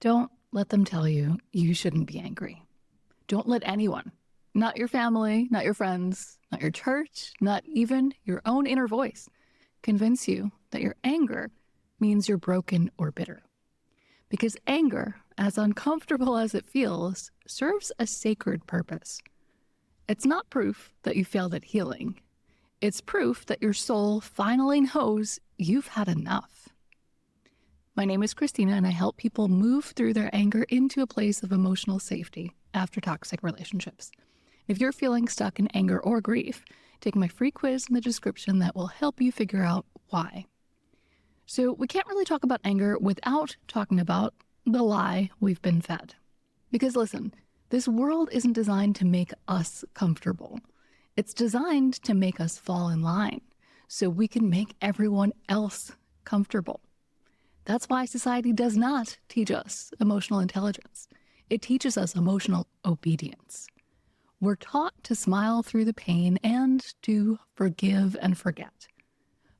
Don't let them tell you you shouldn't be angry. Don't let anyone, not your family, not your friends, not your church, not even your own inner voice, convince you that your anger means you're broken or bitter. Because anger, as uncomfortable as it feels, serves a sacred purpose. It's not proof that you failed at healing. It's proof that your soul finally knows you've had enough. My name is Christina, and I help people move through their anger into a place of emotional safety after toxic relationships. If you're feeling stuck in anger or grief, take my free quiz in the description that will help you figure out why. So we can't really talk about anger without talking about the lie we've been fed. Because listen, this world isn't designed to make us comfortable. It's designed to make us fall in line so we can make everyone else comfortable. That's why society does not teach us emotional intelligence. It teaches us emotional obedience. We're taught to smile through the pain and to forgive and forget.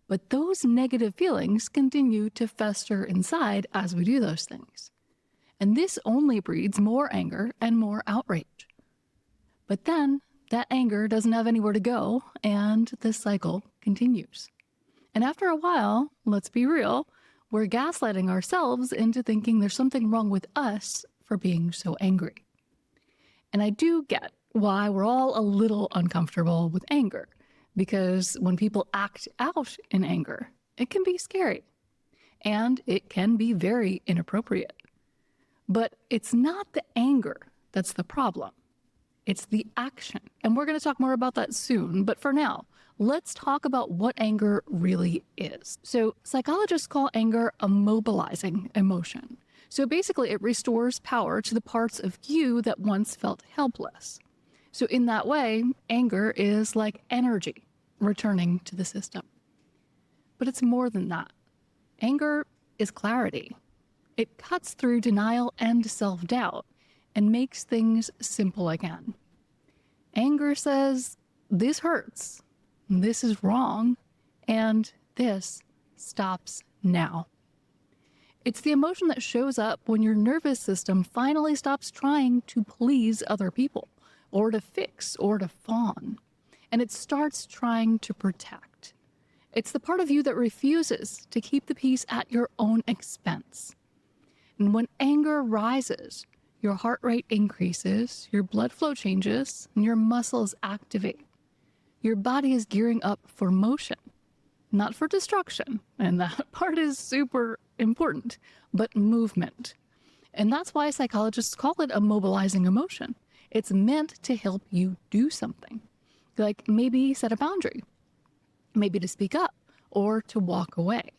But those negative feelings continue to fester inside as we do those things. And this only breeds more anger and more outrage. But then that anger doesn't have anywhere to go, and the cycle continues. And after a while, let's be real, we're gaslighting ourselves into thinking there's something wrong with us for being so angry. And I do get why we're all a little uncomfortable with anger, because when people act out in anger, it can be scary and it can be very inappropriate. But it's not the anger that's the problem. It's the action. And we're going to talk more about that soon. But for now, let's talk about what anger really is. So psychologists call anger a mobilizing emotion. So basically, it restores power to the parts of you that once felt helpless. So in that way, anger is like energy returning to the system. But it's more than that. Anger is clarity. It cuts through denial and self-doubt and makes things simple again. Anger says, this hurts, this is wrong, and this stops now. It's the emotion that shows up when your nervous system finally stops trying to please other people, or to fix, or to fawn, and it starts trying to protect. It's the part of you that refuses to keep the peace at your own expense. And when anger rises, your heart rate increases, your blood flow changes, and your muscles activate. Your body is gearing up for motion, not for destruction, and that part is super important, but movement. And that's why psychologists call it a mobilizing emotion. It's meant to help you do something, like maybe set a boundary, maybe to speak up, or to walk away.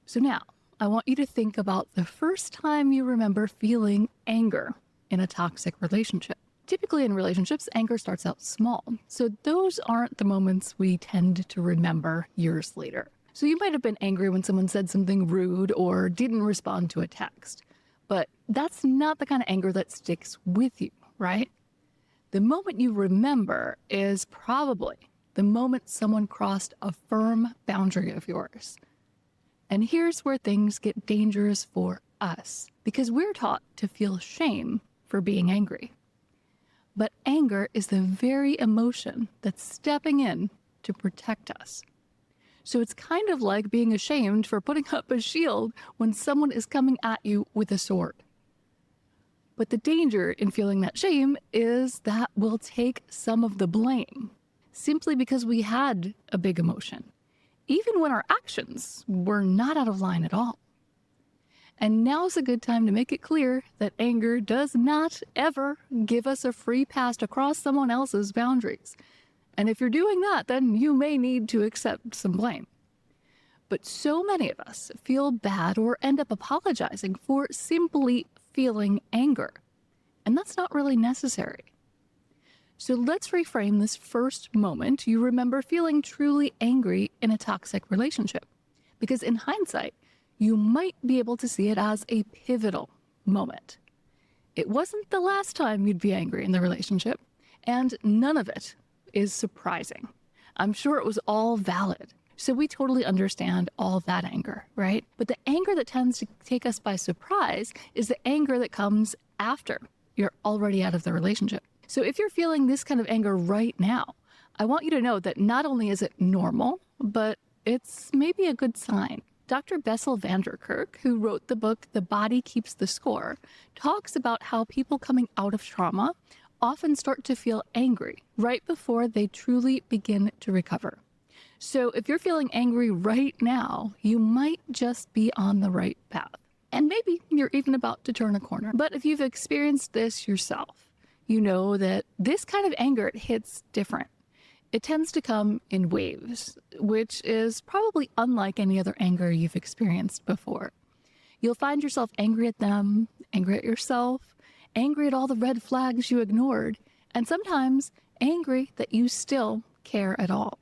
So now, I want you to think about the first time you remember feeling anger in a toxic relationship. Typically in relationships, anger starts out small, so those aren't the moments we tend to remember years later. So you might have been angry when someone said something rude or didn't respond to a text, but that's not the kind of anger that sticks with you, right? The moment you remember is probably the moment someone crossed a firm boundary of yours. And here's where things get dangerous for us, because we're taught to feel shame for being angry. But anger is the very emotion that's stepping in to protect us. So it's kind of like being ashamed for putting up a shield when someone is coming at you with a sword. But the danger in feeling that shame is that we'll take some of the blame simply because we had a big emotion, even when our actions were not out of line at all. And now's a good time to make it clear that anger does not ever give us a free pass to cross someone else's boundaries. And if you're doing that, then you may need to accept some blame. But so many of us feel bad or end up apologizing for simply feeling anger. And that's not really necessary. So let's reframe this first moment you remember feeling truly angry in a toxic relationship. Because in hindsight, you might be able to see it as a pivotal moment. It wasn't the last time you'd be angry in the relationship, and none of it is surprising. I'm sure it was all valid. So we totally understand all of that anger, right? But the anger that tends to take us by surprise is the anger that comes after you're already out of the relationship. So if you're feeling this kind of anger right now, I want you to know that not only is it normal, but it's maybe a good sign. Dr. Bessel van der Kolk, who wrote the book The Body Keeps the Score, talks about how people coming out of trauma often start to feel angry right before they truly begin to recover. So if you're feeling angry right now, you might just be on the right path. And maybe you're even about to turn a corner. But if you've experienced this yourself, you know that this kind of anger hits different. It tends to come in waves, which is probably unlike any other anger you've experienced before. You'll find yourself angry at them, angry at yourself, angry at all the red flags you ignored, and sometimes angry that you still care at all.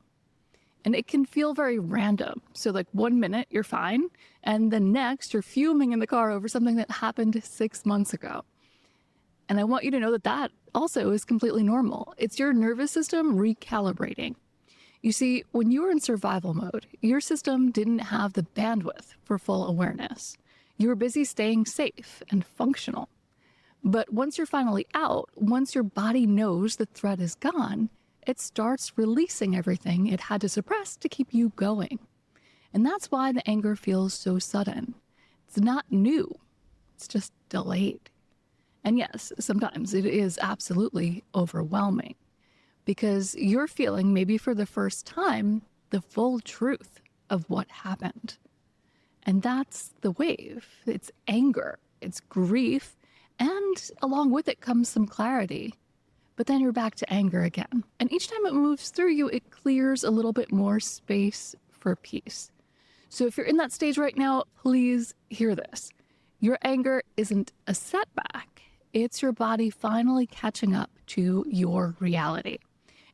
And it can feel very random. So like 1 minute you're fine, and the next you're fuming in the car over something that happened 6 months ago. And I want you to know that that also is completely normal. It's your nervous system recalibrating. You see, when you were in survival mode, your system didn't have the bandwidth for full awareness. You were busy staying safe and functional. But once you're finally out, once your body knows the threat is gone, it starts releasing everything it had to suppress to keep you going. And that's why the anger feels so sudden. It's not new, it's just delayed. And yes, sometimes it is absolutely overwhelming because you're feeling, maybe for the first time, the full truth of what happened. And that's the wave. It's anger, it's grief, and along with it comes some clarity. But then you're back to anger again. And each time it moves through you, it clears a little bit more space for peace. So if you're in that stage right now, please hear this. Your anger isn't a setback. It's your body finally catching up to your reality.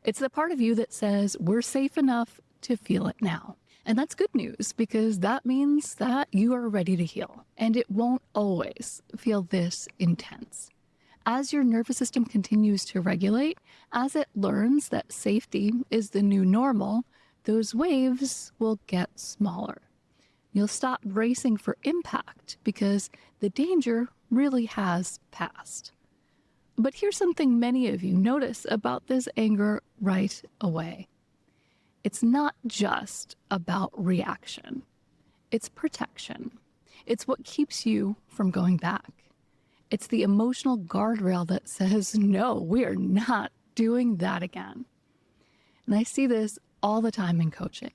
It's the part of you that says, we're safe enough to feel it now. And that's good news because that means that you are ready to heal. And it won't always feel this intense. As your nervous system continues to regulate, as it learns that safety is the new normal, those waves will get smaller. You'll stop bracing for impact because the danger really has passed. But here's something many of you notice about this anger right away. It's not just about reaction. It's protection. It's what keeps you from going back. It's the emotional guardrail that says, no, we are not doing that again. And I see this all the time in coaching.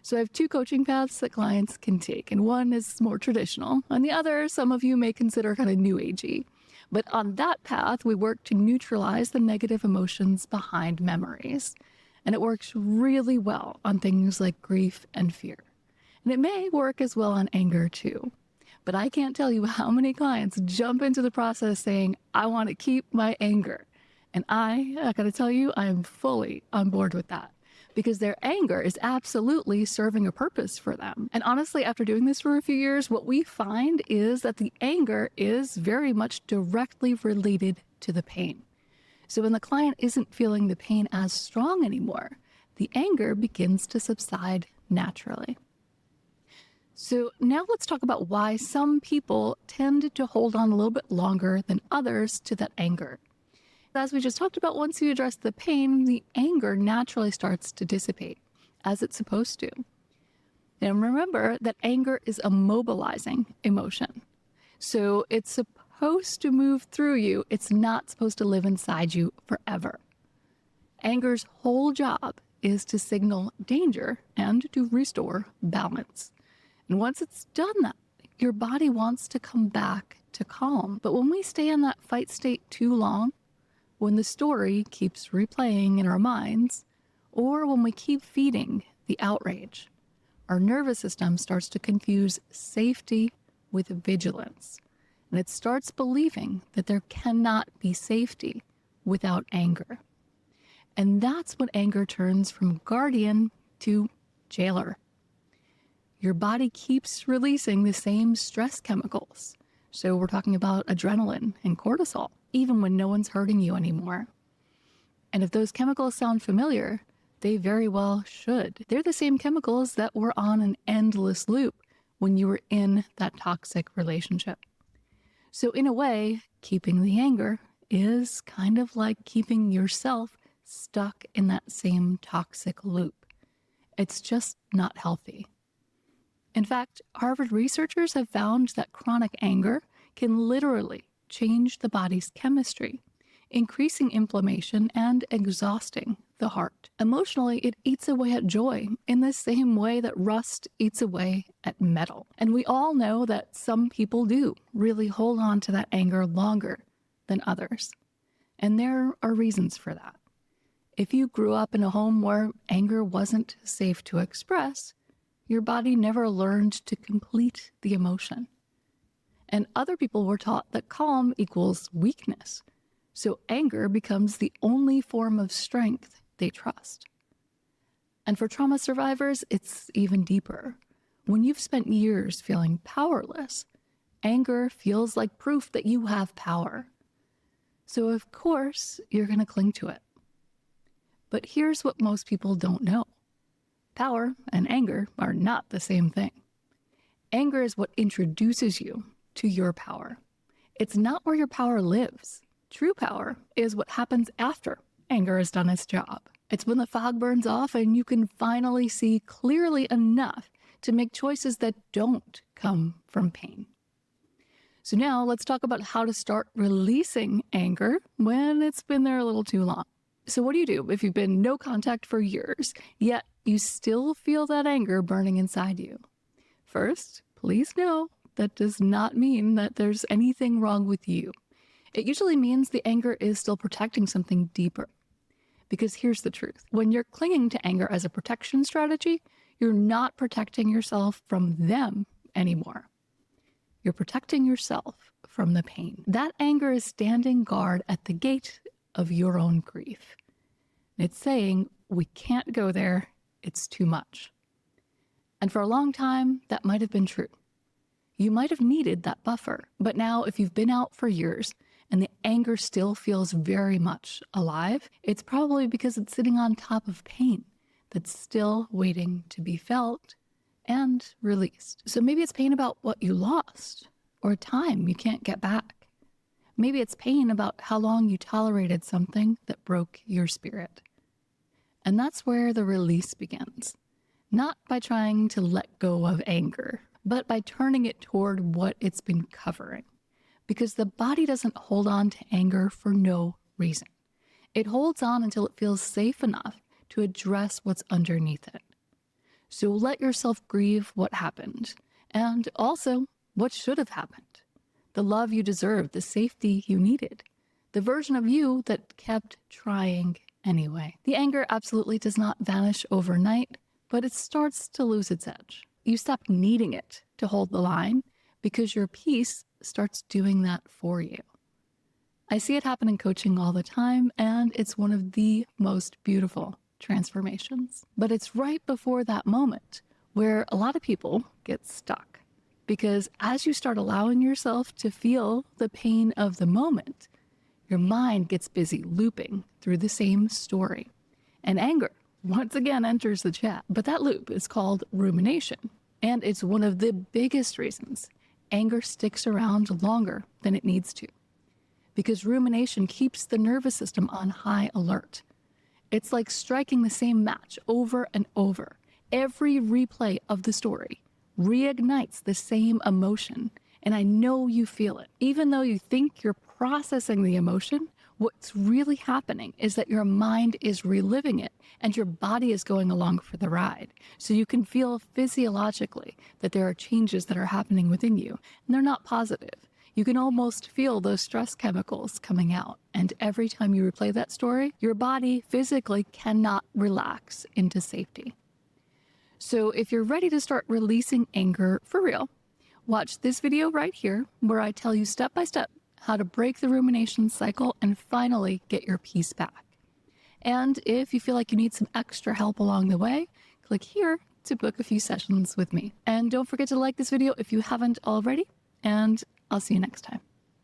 So I have 2 coaching paths that clients can take, and one is more traditional, and the other, some of you may consider kind of new agey. But on that path, we work to neutralize the negative emotions behind memories. And it works really well on things like grief and fear. And it may work as well on anger too. But I can't tell you how many clients jump into the process saying, I want to keep my anger. And I got to tell you, I am fully on board with that because their anger is absolutely serving a purpose for them. And honestly, after doing this for a few years, what we find is that the anger is very much directly related to the pain. So when the client isn't feeling the pain as strong anymore, the anger begins to subside naturally. So now let's talk about why some people tend to hold on a little bit longer than others to that anger. As we just talked about, once you address the pain, the anger naturally starts to dissipate, as it's supposed to. And remember that anger is a mobilizing emotion. So it's supposed to move through you. It's not supposed to live inside you forever. Anger's whole job is to signal danger and to restore balance. And once it's done that, your body wants to come back to calm. But when we stay in that fight state too long, when the story keeps replaying in our minds, or when we keep feeding the outrage, our nervous system starts to confuse safety with vigilance. And it starts believing that there cannot be safety without anger. And that's when anger turns from guardian to jailer. Your body keeps releasing the same stress chemicals. So we're talking about adrenaline and cortisol, even when no one's hurting you anymore. And if those chemicals sound familiar, they very well should. They're the same chemicals that were on an endless loop when you were in that toxic relationship. So in a way, keeping the anger is kind of like keeping yourself stuck in that same toxic loop. It's just not healthy. In fact, Harvard researchers have found that chronic anger can literally change the body's chemistry, increasing inflammation and exhausting the heart. Emotionally, it eats away at joy in the same way that rust eats away at metal. And we all know that some people do really hold on to that anger longer than others. And there are reasons for that. If you grew up in a home where anger wasn't safe to express, your body never learned to complete the emotion. And other people were taught that calm equals weakness. So anger becomes the only form of strength they trust. And for trauma survivors, it's even deeper. When you've spent years feeling powerless, anger feels like proof that you have power. So of course, you're going to cling to it. But here's what most people don't know. Power and anger are not the same thing. Anger is what introduces you to your power. It's not where your power lives. True power is what happens after anger has done its job. It's when the fog burns off and you can finally see clearly enough to make choices that don't come from pain. So now let's talk about how to start releasing anger when it's been there a little too long. So what do you do if you've been no contact for years, yet you still feel that anger burning inside you? First, please know that does not mean that there's anything wrong with you. It usually means the anger is still protecting something deeper. Because here's the truth. When you're clinging to anger as a protection strategy, you're not protecting yourself from them anymore. You're protecting yourself from the pain. That anger is standing guard at the gate of your own grief. It's saying, we can't go there, it's too much. And for a long time, that might have been true. You might have needed that buffer, but now if you've been out for years and the anger still feels very much alive, it's probably because it's sitting on top of pain that's still waiting to be felt and released. So maybe it's pain about what you lost or time you can't get back. Maybe it's pain about how long you tolerated something that broke your spirit. And that's where the release begins. Not by trying to let go of anger, but by turning it toward what it's been covering. Because the body doesn't hold on to anger for no reason. It holds on until it feels safe enough to address what's underneath it. So let yourself grieve what happened, and also what should have happened. The love you deserved, the safety you needed, the version of you that kept trying anyway. The anger absolutely does not vanish overnight, but it starts to lose its edge. You stop needing it to hold the line because your peace starts doing that for you. I see it happen in coaching all the time, and it's one of the most beautiful transformations. But it's right before that moment where a lot of people get stuck. Because as you start allowing yourself to feel the pain of the moment, your mind gets busy looping through the same story. And anger once again enters the chat. But that loop is called rumination. And it's one of the biggest reasons anger sticks around longer than it needs to. Because rumination keeps the nervous system on high alert. It's like striking the same match over and over. Every replay of the story reignites the same emotion, and I know you feel it. Even though you think you're processing the emotion, what's really happening is that your mind is reliving it and your body is going along for the ride. So you can feel physiologically that there are changes that are happening within you, and they're not positive. You can almost feel those stress chemicals coming out. And every time you replay that story, your body physically cannot relax into safety. So if you're ready to start releasing anger for real, watch this video right here where I tell you step by step how to break the rumination cycle and finally get your peace back. And if you feel like you need some extra help along the way, click here to book a few sessions with me. And don't forget to like this video if you haven't already, and I'll see you next time.